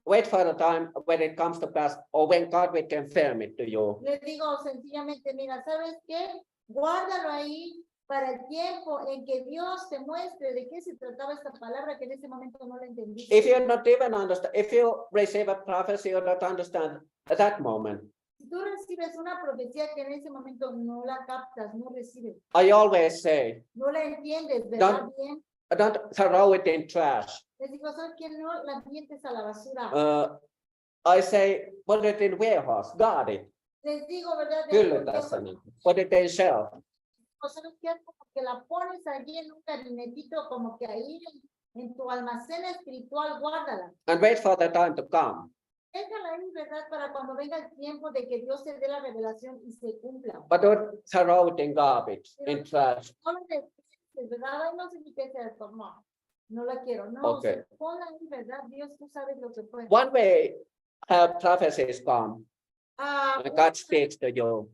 A: wait for the time when it comes to pass or when God will confirm it to you.
B: Le digo sencillamente, mira, ¿sabes qué? Guárdalo ahí para el tiempo en que Dios te muestre de qué se trataba esta palabra que en ese momento no la entendí.
A: If you're not even understand, if you receive a prophecy or don't understand at that moment,
B: Si tú recibes una profecía que en ese momento no la captas, no recibes,
A: I always say,
B: no la entiendes, ¿verdad?
A: Don't-
B: Bien.
A: don't throw it in trash.
B: Les digo, ¿sabes qué? No la mientes a la basura.
A: I say, put it in warehouse, guard it,
B: Les digo, ¿verdad?
A: fill it as an- put it in shelf.
B: ¿Sabes qué? Como que la pones allí en un gabinetito, como que ahí en tu almacén espiritual, guárdala.
A: And wait for the time to come.
B: Déjala ahí, ¿verdad? Para cuando venga el tiempo de que Dios te dé la revelación y se cumpla.
A: But don't throw it in garbage, in trash.
B: No la deseches, ¿verdad? Ay, no sé ni qué es esto, no. No la quiero, no.
A: Okay.
B: O sea, ponla ahí, ¿verdad? Dios, tú sabes lo que fue.
A: One way how prophecies come,
B: Ah,
A: God speaks to you.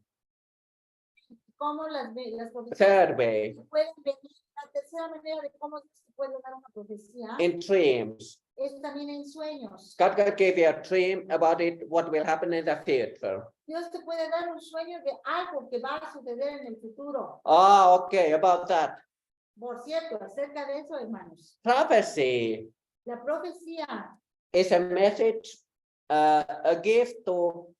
B: ¿cómo las profecías
A: Third way,
B: pueden venir? La tercera manera de cómo se puede dar una profecía
A: in dreams.
B: es también en sueños.
A: God can give you a dream about it, what will happen in the future.
B: Dios te puede dar un sueño de algo que va a suceder en el futuro.
A: Okay, about that.
B: Por cierto, acerca de eso, hermanos,
A: Prophecy
B: la profecía
A: is a message, a gift to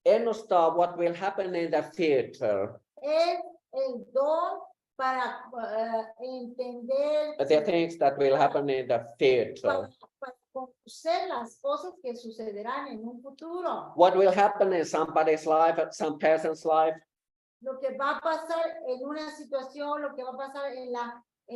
A: understand what will happen in the future.
B: es el don para entender,
A: The things that will happen in the future.
B: para conocer las cosas que sucederán en un futuro.
A: What will happen in somebody's life, some person's life,
B: Lo que va a pasar en una situación, lo que va a pasar en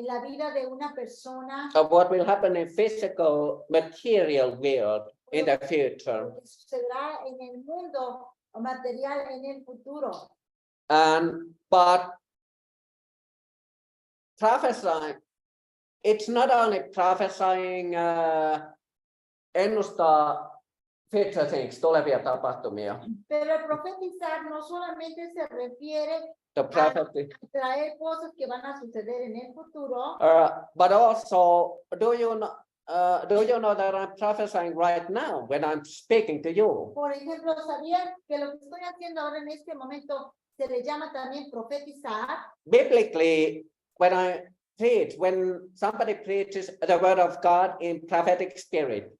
B: la vida de una persona,
A: what will happen in physical, material world in the future.
B: lo que sucederá en el mundo material en el futuro.
A: But prophesying, it's not only prophesying ennustaa future things, tulevia tapahtumia.
B: Pero el profetizar no solamente se refiere
A: The prophecy,
B: a traer cosas que van a suceder en el futuro,
A: but also, do you know that I'm prophesying right now when I'm speaking to you?
B: por ejemplo, ¿sabían que lo que estoy haciendo ahora en este momento se le llama también profetizar?
A: Biblically, when somebody preaches the word of God in prophetic spirit,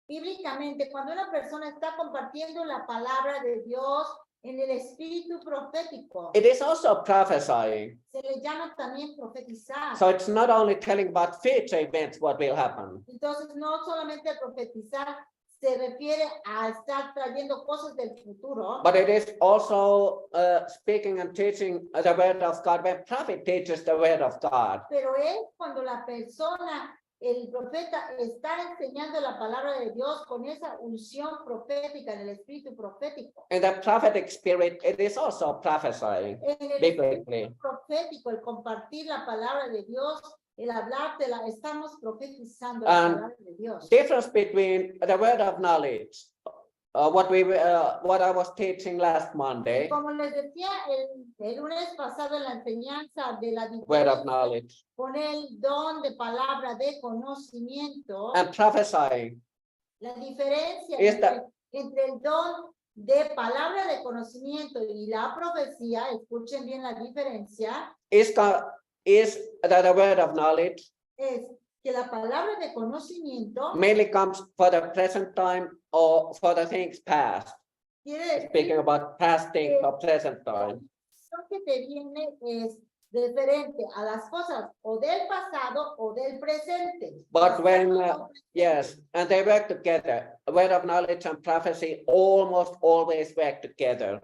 B: Bíblicamente, cuando una persona está compartiendo la palabra de Dios en el espíritu profético,
A: it is also prophesying.
B: se le llama también profetizar.
A: So it's not only telling about future events, what will happen,
B: Entonces, no solamente profetizar se refiere a estar trayendo cosas del futuro,
A: but it is also speaking and teaching the word of God. When prophet teaches the word of God,
B: pero es cuando la persona, el profeta, está enseñando la palabra de Dios con esa unción profética en el espíritu profético.
A: in the prophetic spirit, it is also prophesying
B: En el
A: biblically.
B: espíritu profético, el compartir la palabra de Dios, el hablártela, estamos profetizando la palabra de Dios.
A: Difference between the word of knowledge, what I was teaching last Monday,
B: Como les decía el lunes pasado en la enseñanza de la
A: word of
B: diferencia
A: knowledge,
B: con el don de palabra de conocimiento,
A: and prophesying
B: la diferencia
A: is that
B: entre el don de palabra de conocimiento y la profecía, escuchen bien la diferencia,
A: is that the word of knowledge
B: es que la palabra de conocimiento
A: mainly comes for the present time or for the things past.
B: quiere
A: Speaking
B: decir
A: about past things or present
B: que
A: time.
B: lo que te viene es referente a las cosas o del pasado o del presente.
A: But when,
B: Pasado o presente.
A: yes, and they work together. A word of knowledge and prophecy almost always work together.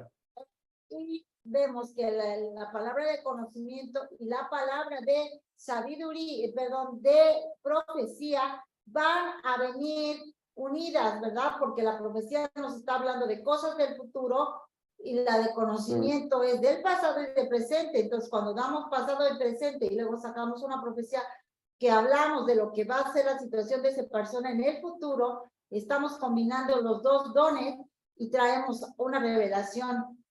B: Y vemos que la palabra de conocimiento y la palabra de sabiduría, perdón, de profecía van a venir unidas, ¿verdad? Porque la profecía nos está hablando de cosas del futuro y la de conocimiento es del pasado y del presente. Entonces, cuando damos pasado y presente y luego sacamos una profecía que hablamos de lo que va a ser la situación de esa persona en el futuro, estamos combinando los dos dones y traemos una revelación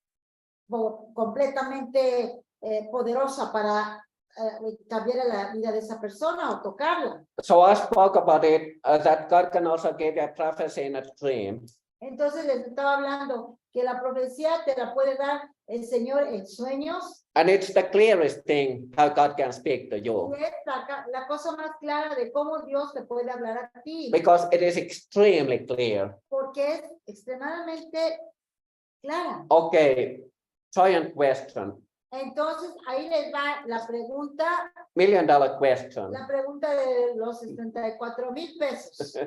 B: completamente poderosa para cambiar la vida de esa persona o tocarla.
A: So I spoke about it, that God can also give you a prophecy in a dream.
B: Entonces les estaba hablando que la profecía te la puede dar el Señor en sueños.
A: And it's the clearest thing how God can speak to
B: Y
A: you,
B: es la cosa más clara de cómo Dios te puede hablar a ti.
A: because it is extremely clear.
B: Porque es extremadamente clara.
A: Okay, giant question,
B: Entonces, ahí les va la pregunta
A: $1 million question.
B: de los 74,000 pesos.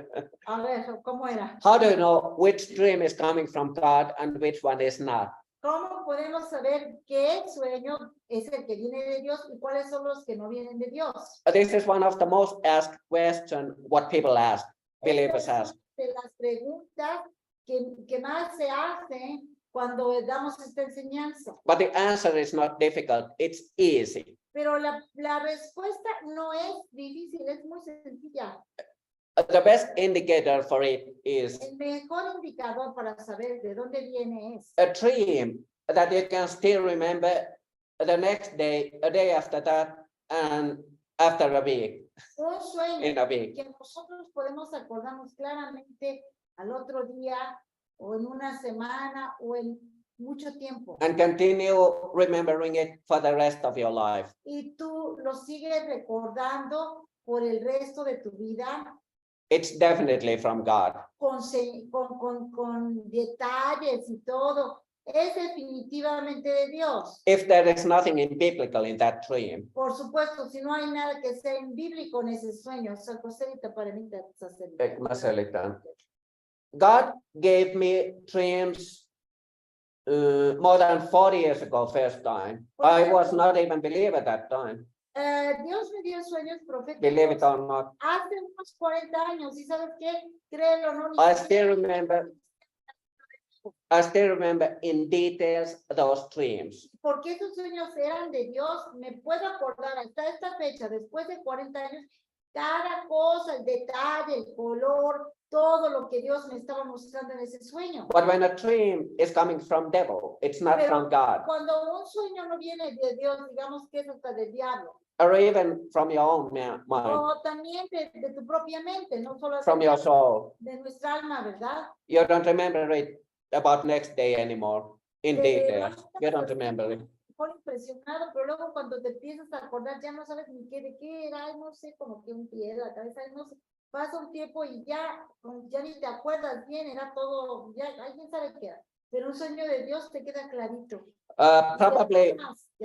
B: A ver, ¿cómo era?
A: How do you know which dream is coming from God and which one is not?
B: ¿Cómo podemos saber qué sueño es el que viene de Dios y cuáles son los que no vienen de Dios?
A: This is one of the most asked questions what people ask, believers
B: Esta es
A: ask.
B: una de las preguntas que más se hacen cuando damos esta enseñanza.
A: But the answer is not difficult, it's easy.
B: Pero la respuesta no es difícil, es muy sencilla.
A: The best indicator for it is
B: El mejor indicador para saber de dónde viene es
A: a dream that you can still remember the next day, a day after that, and after a week,
B: un sueño
A: in a week.
B: que nosotros podemos acordarnos claramente al otro día o en una semana o en mucho tiempo.
A: And continue remembering it for the rest of your life.
B: Y tú lo sigues recordando por el resto de tu vida
A: It's definitely from God.
B: con detalles y todo. Es definitivamente de Dios.
A: If there is nothing in biblical in that dream,
B: Por supuesto, si no hay nada que sea en bíblico en ese sueño,
A: God gave me dreams more than 40 years ago, first time. I was not even believer at that time,
B: Dios me dio sueños
A: believe it
B: proféticos
A: or not.
B: hace unos 40 años, ¿y sabes qué? Créelo, no.
A: I still remember in details those dreams.
B: Porque esos sueños eran de Dios, me puedo acordar hasta esta fecha, después de 40 años, cada cosa, el detalle, el color, todo lo que Dios me estaba mostrando en ese sueño.
A: But when a dream is coming from devil, it's not from God,
B: Cuando un sueño no viene de Dios, digamos que es hasta del diablo.
A: or even from your own mind,
B: O también de tu propia mente, no solo
A: from your soul.
B: de nuestra alma, ¿verdad?
A: You don't remember it about next day anymore in details. You don't remember it.
B: Por impresionado, pero luego cuando te empiezas a acordar ya no sabes ni de qué era, ay, no sé, como que un pie de la cabeza, no sé, pasa un tiempo y ya ni te acuerdas bien, era todo, ya alguien sabe qué era, pero un sueño de Dios te queda clarito.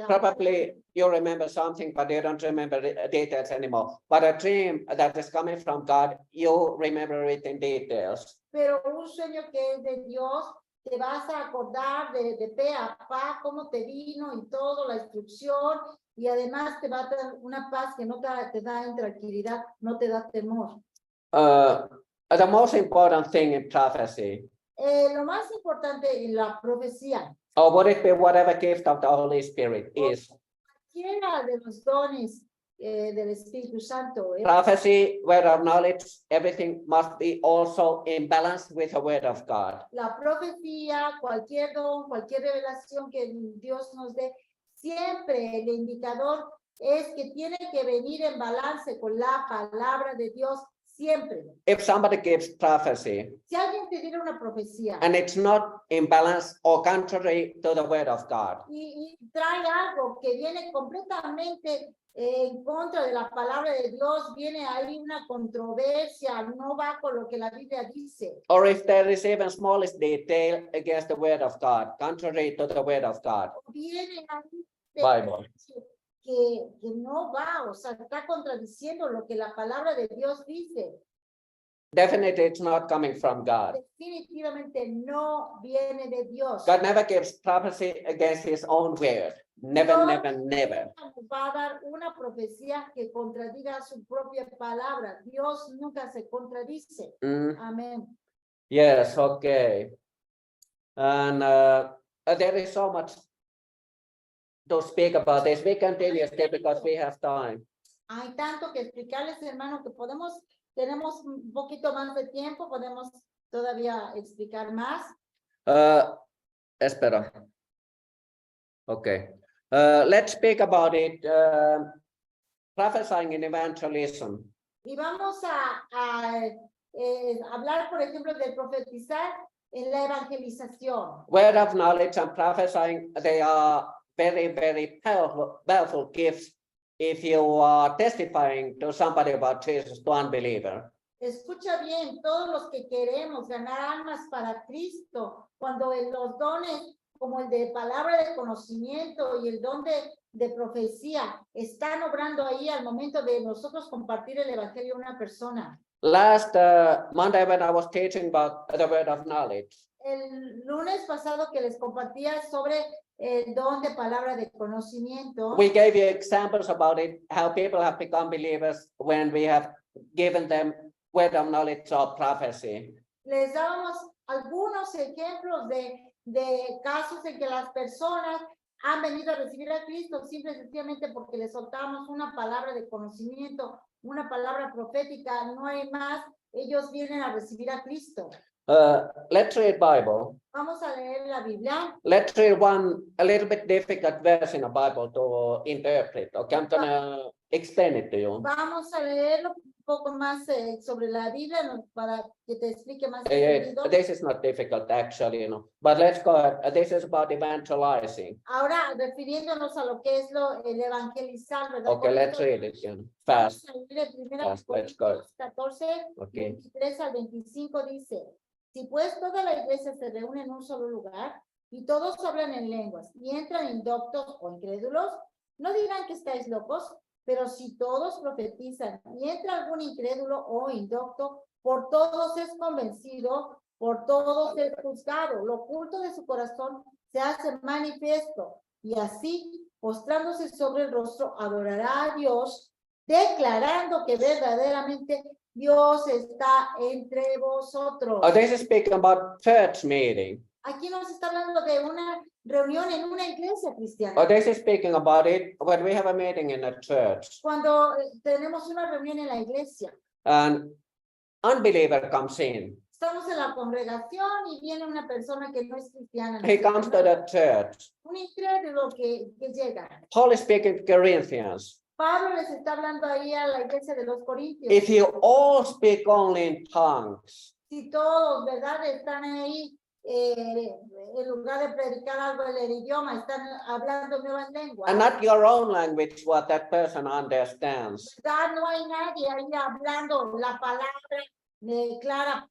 A: Probably you remember something, but you don't remember the details anymore. But a dream that is coming from God, you remember it in details.
B: Pero un sueño que es de Dios, te vas a acordar de pe a pa, cómo te vino y todo, la instrucción, y además te va a dar una paz que no te da intranquilidad, no te da temor.
A: The most important thing in prophecy,
B: Lo más importante en la profecía,
A: or would it be whatever gift of the Holy Spirit is,
B: cualquiera de los dones del Espíritu Santo,
A: prophecy, word of knowledge, everything must be also in balance with the word of God.
B: la profecía, cualquier don, cualquier revelación que Dios nos dé, siempre el indicador es que tiene que venir en balance con la palabra de Dios, siempre.
A: If somebody gives prophecy
B: Si alguien te diera una profecía
A: and it's not in balance or contrary to the word of God,
B: y trae algo que viene completamente en contra de la palabra de Dios, viene ahí una controversia, no va con lo que la Biblia dice.
A: or if there is even smallest detail against the word of God, contrary to the word of God,
B: Viene ahí
A: Bible,
B: que no va, o sea, está contradiciendo lo que la palabra de Dios dice.
A: definitely it's not coming from God.
B: Definitivamente no viene de Dios.
A: God never gives prophecy against his own word. Never,
B: Dios
A: never, never.
B: nos va a dar una profecía que contradiga su propia palabra. Dios nunca se contradice. Amén.
A: Yes, okay. And there is so much to speak about this. We continue still because we have time.
B: Hay tanto que explicarles, hermano, que tenemos un poquito más de tiempo, podemos todavía explicar más.
A: Espera. Okay. Let's speak about it. Prophesying in evangelism.
B: Y vamos a hablar, por ejemplo, de profetizar en la evangelización.
A: Word of knowledge and prophesying, they are very, very powerful gifts if you are testifying to somebody about Jesus to unbeliever.
B: Escucha bien, todos los que queremos ganar almas para Cristo, cuando los dones como el de palabra de conocimiento y el don de profecía están obrando ahí al momento de nosotros compartir el evangelio a una persona.
A: Last Monday when I was teaching about the word of knowledge,
B: El lunes pasado que les compartía sobre el don de palabra de conocimiento,
A: we gave you examples about it, how people have become believers when we have given them word of knowledge or prophecy.
B: les dábamos algunos ejemplos de casos en que las personas han venido a recibir a Cristo simple y sencillamente porque les soltamos una palabra de conocimiento, una palabra profética, no hay más, ellos vienen a recibir a Cristo.
A: Let's read Bible.
B: Vamos a leer la Biblia.
A: Let's read a little bit difficult verse in the Bible to interpret. Okay, I'm gonna explain it to you.
B: Vamos a leerlo un poco más sobre la Biblia para que te explique más. entendido.
A: This is not difficult actually, but let's go ahead. This is about evangelizing.
B: Ahora, refiriéndonos a lo que es el evangelizar, ¿verdad?
A: Okay, let's read it fast.
B: Vamos a leer Primera
A: Fast, let's go.
B: Corintios 14,
A: Okay.
B: 23 al 25 dice: si pues toda la iglesia se reúne en un solo lugar y todos hablan en lenguas y entran indoctos o incrédulos, no dirán que estáis locos, pero si todos profetizan y entra algún incrédulo o indocto, por todos es convencido, por todos es juzgado, lo oculto de su corazón se hace manifiesto, y así, postrándose sobre el rostro, adorará a Dios, declarando que verdaderamente Dios está entre vosotros.
A: This is speaking about church meeting.
B: Aquí nos está hablando de una reunión en una iglesia cristiana.
A: This is speaking about it when we have a meeting in a church
B: Cuando tenemos una reunión en la iglesia,
A: and unbeliever comes in.
B: estamos en la congregación y viene una persona que no es cristiana.
A: He comes to the church.
B: Un incrédulo que llega.
A: Paul is speaking to Corinthians.
B: Pablo les está hablando ahí a la iglesia de los Corintios.
A: If you all speak only in tongues,
B: Si todos, ¿verdad? Están ahí, en lugar de predicar algo en el idioma, están hablando nuevas lenguas.
A: and not your own language, what that person understands,
B: ¿Verdad? No hay nadie ahí hablando la palabra clara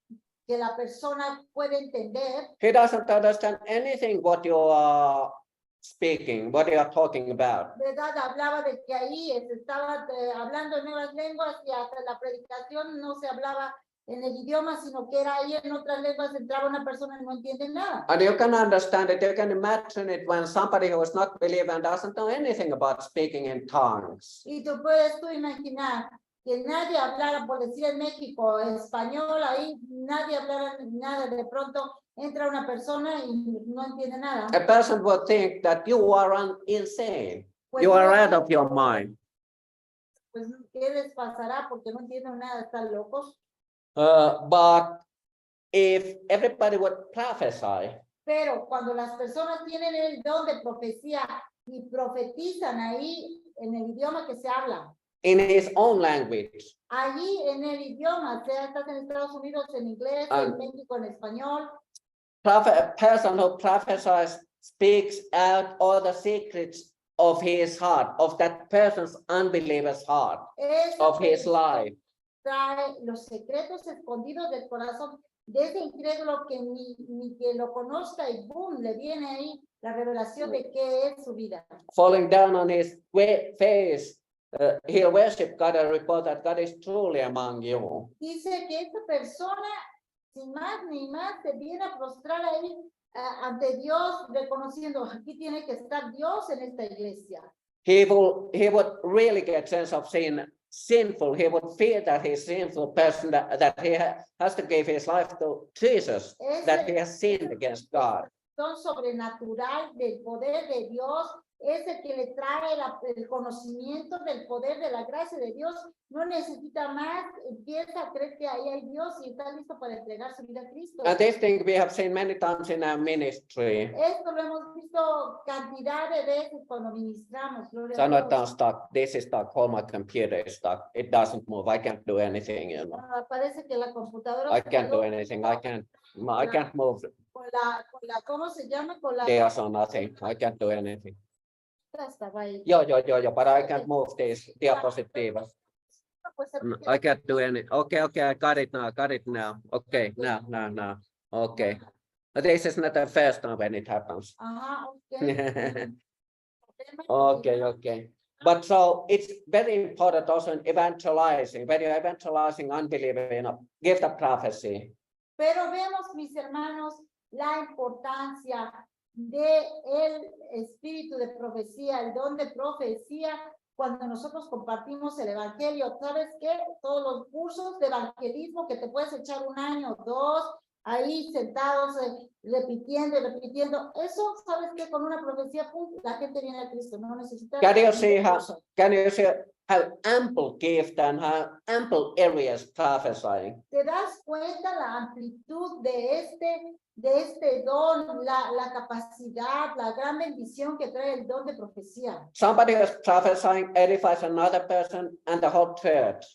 B: que la persona puede entender.
A: he doesn't understand anything what you are speaking, what you are talking about.
B: ¿Verdad? Hablaba de que ahí se estaba hablando en nuevas lenguas y hasta la predicación no se hablaba en el idioma, sino que era ahí en otras lenguas, entraba una persona y no entiende nada.
A: And you can understand it, you can imagine it when somebody who is not believer and doesn't know anything about speaking in tongues.
B: Y tú puedes imaginar que nadie hablara, por decir en México, español, ahí nadie hablara nada, de pronto entra una persona y no entiende nada.
A: A person would think that you are insane,
B: Pues,
A: you are
B: no,
A: out of your mind.
B: Pues, ¿qué les pasará? Porque no entienden nada, están locos.
A: But if everybody would prophesy,
B: Pero cuando las personas tienen el don de profecía y profetizan ahí en el idioma que se habla,
A: in his own language,
B: allí en el idioma, sea estás en Estados Unidos en inglés, en México en español,
A: a person who prophesies speaks out all the secrets of his heart, of that person's unbeliever's heart,
B: esa
A: of his
B: persona
A: life.
B: trae los secretos escondidos del corazón de ese incrédulo que ni que lo conozca y boom, le viene ahí la revelación de qué es su vida.
A: Falling down on his face, he'll worship God and report that God is truly among you.
B: Dice que esta persona, sin más ni más, se viene a prostrar ahí ante Dios, reconociendo, aquí tiene que estar Dios en esta iglesia.
A: He would really get sense of sin, sinful. He would feel that he's sinful person, that he has to give his life to Jesus, that he has sinned against God.
B: Don sobrenatural del poder de Dios es el que le trae el conocimiento del poder de la gracia de Dios. No necesita más, empieza a creer que ahí hay Dios y está listo para entregar su vida a Cristo.
A: And this thing we have seen many times in our ministry.
B: Esto lo hemos visto cantidad de veces cuando ministramos. Gloria
A: So
B: a
A: not
B: Dios.
A: stuck. This is stuck. All my computer is stuck. It doesn't move. I can't do anything.
B: Parece que la computadora
A: I
B: se
A: can't do
B: quedó.
A: anything. I can't No, I can't move
B: ¿cómo se llama? Con la
A: this or nothing. I can't do anything.
B: estaba ahí.
A: Yo, but I can't move this diapositive.
B: Pues,
A: I can't do any. Okay, I got it now. Okay, now. Okay. But this is not the first time when it happens.
B: Ajá, ok.
A: Okay. But so it's very important also in evangelizing. When you're evangelizing unbelievers, give the prophecy.
B: Pero vemos, mis hermanos, la importancia de el espíritu de profecía, el don de profecía, cuando nosotros compartimos el evangelio. ¿Sabes qué? Todos los cursos de evangelismo que te puedes echar 1 año, 2, ahí sentados, repitiendo. Eso, ¿sabes qué? Con una profecía, pum, la gente viene a Cristo, no necesita.
A: Can you see how ample gift and how ample areas prophesying?
B: ¿Te das cuenta la amplitud de este don, la capacidad, la gran bendición que trae el don de profecía?
A: Somebody is prophesying edifies another person and the whole church.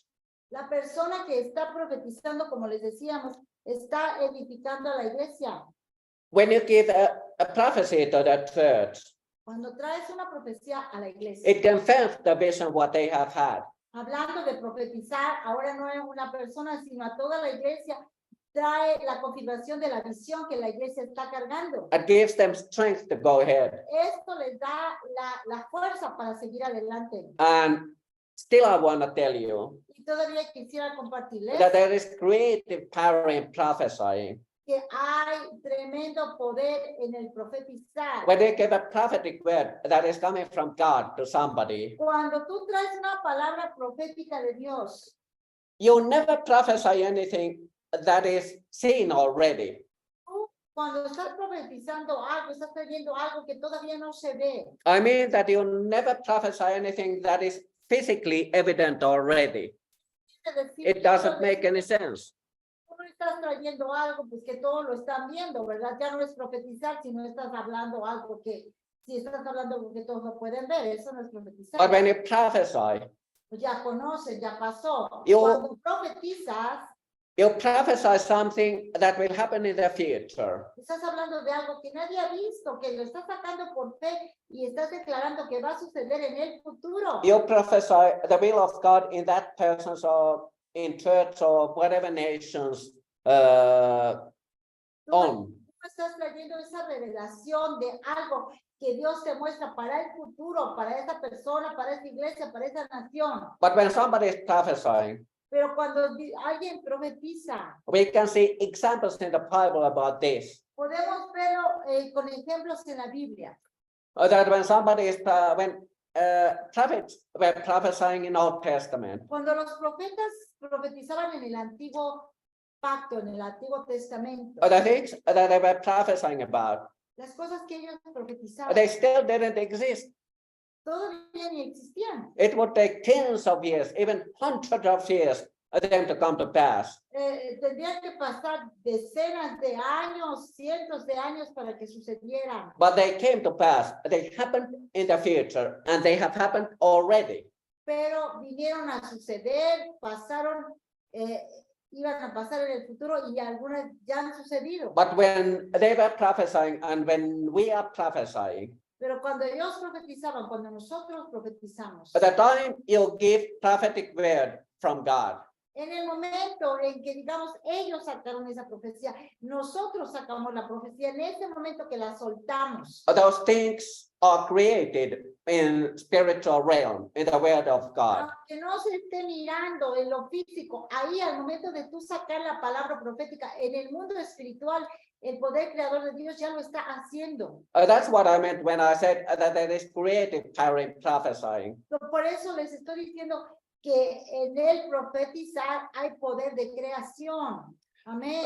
B: La persona que está profetizando, como les decíamos, está edificando a la iglesia.
A: When you give a prophecy to the church,
B: Cuando traes una profecía a la iglesia,
A: it confirms the vision what they have had.
B: hablando de profetizar, ahora no es una persona, sino a toda la iglesia, trae la confirmación de la visión que la iglesia está cargando.
A: It gives them strength to go ahead.
B: Esto les da la fuerza para seguir adelante.
A: And still, I want to tell you
B: Y todavía quisiera compartirles
A: that there is creative power in prophesying.
B: que hay tremendo poder en el profetizar.
A: When they give a prophetic word that is coming from God to somebody,
B: Cuando tú traes una palabra profética de Dios,
A: you never prophesy anything that is seen already.
B: tú, cuando estás profetizando algo, estás trayendo algo que todavía no se ve.
A: I mean that you never prophesy anything that is physically evident already.
B: Quiere decir
A: It
B: que
A: doesn't make any sense.
B: tú no estás trayendo algo, pues que todos lo están viendo, ¿verdad? Ya no es profetizar, sino estás hablando algo que, si estás hablando algo que todos lo pueden ver, eso no es profetizar.
A: But when you prophesy,
B: Pues ya conoces, ya pasó.
A: Yo-
B: Cuando profetizas,
A: you prophesy something that will happen in the future.
B: estás hablando de algo que nadie ha visto, que lo estás sacando por fe y estás declarando que va a suceder en el futuro.
A: You prophesy the will of God in that person's or in church or whatever nations
B: Tú
A: on.
B: estás trayendo esa revelación de algo que Dios te muestra para el futuro, para esa persona, para esa iglesia, para esa nación.
A: But when somebody is prophesying,
B: Pero cuando alguien profetiza,
A: we can see examples in the Bible about this.
B: podemos verlo con ejemplos en la Biblia.
A: That when somebody is when prophets were prophesying in Old Testament,
B: Cuando los profetas profetizaban en el antiguo pacto, en el antiguo testamento,
A: the things that they were prophesying about,
B: las cosas que ellos profetizaban
A: they still didn't exist.
B: todavía ni existían.
A: It would take tens of years, even hundreds of years, for them to come to pass.
B: Tendrían que pasar decenas de años, cientos de años para que sucedieran.
A: But they came to pass. They happened in the future, and they have happened already.
B: Pero vinieron a suceder, pasaron, iban a pasar en el futuro y algunas ya han sucedido.
A: But when they were prophesying, and when we are prophesying,
B: Pero cuando ellos profetizaban, cuando nosotros profetizamos,
A: at the time you give prophetic word from God,
B: en el momento en que, digamos, ellos sacaron esa profecía, nosotros sacamos la profecía, en ese momento que la soltamos,
A: those things are created in spiritual realm, in the word of God.
B: aunque no se esté mirando en lo físico, ahí al momento de tú sacar la palabra profética, en el mundo espiritual, el poder creador de Dios ya lo está haciendo.
A: That's what I meant when I said that there is creative power in prophesying.
B: Por eso les estoy diciendo que en el profetizar hay poder de creación. Amén.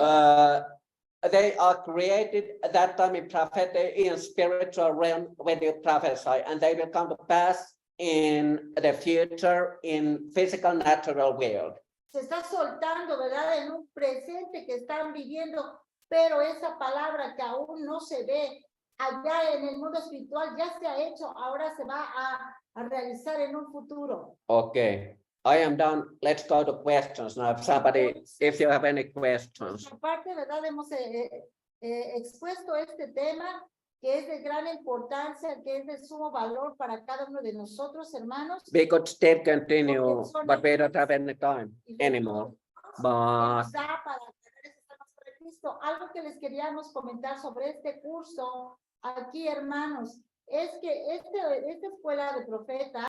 A: They are created at that time in prophetic, in spiritual realm when you prophesy, and they will come to pass in the future in physical natural world.
B: Se está soltando, ¿verdad? En un presente que están viviendo, pero esa palabra que aún no se ve allá en el mundo espiritual ya se ha hecho, ahora se va a realizar en un futuro.
A: Okay. I am done. Let's go to questions now. If you have any questions.
B: Aparte, ¿verdad? Hemos expuesto este tema que es de gran importancia, que es de sumo valor para cada uno de nosotros, hermanos.
A: We could still continue, but we don't have any time anymore. But
B: Algo que les queríamos comentar sobre este curso aquí, hermanos, es que esta escuela de profetas